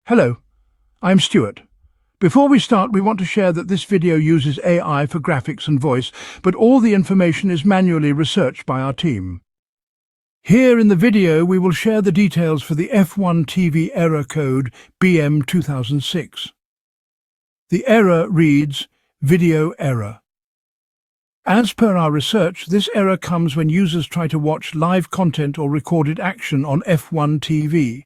Hello, I'm Stuart. Before we start, we want to share that this video uses AI for graphics and voice, but all the information is manually researched by our team. Here in the video, we will share the details for the F1 TV error code BM2006. The error reads, video error. As per our research, this error comes when users try to watch live content or recorded action on F1 TV.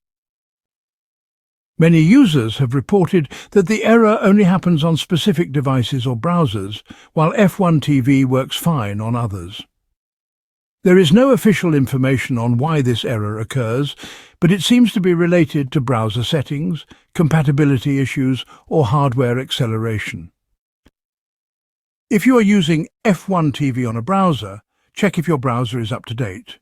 Many users have reported that the error only happens on specific devices or browsers, while F1 TV works fine on others. There is no official information on why this error occurs, but it seems to be related to browser settings, compatibility issues, or hardware acceleration. If you are using F1 TV on a browser, check if your browser is up to date.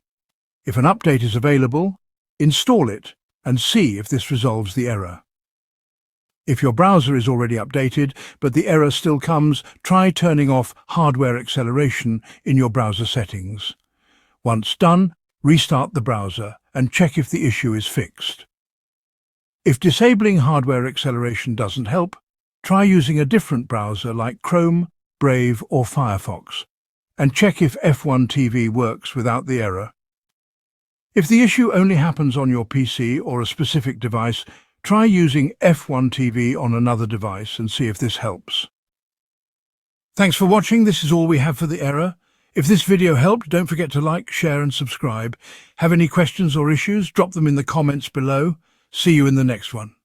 If an update is available, install it and see if this resolves the error. If your browser is already updated, but the error still comes, try turning off hardware acceleration in your browser settings. Once done, restart the browser and check if the issue is fixed. If disabling hardware acceleration doesn't help, try using a different browser like Chrome, Brave or Firefox, and check if F1 TV works without the error. If the issue only happens on your PC or a specific device, try using F1 TV on another device and see if this helps. Thanks for watching. This is all we have for the error. If this video helped, don't forget to like, share and subscribe. Have any questions or issues? Drop them in the comments below. See you in the next one.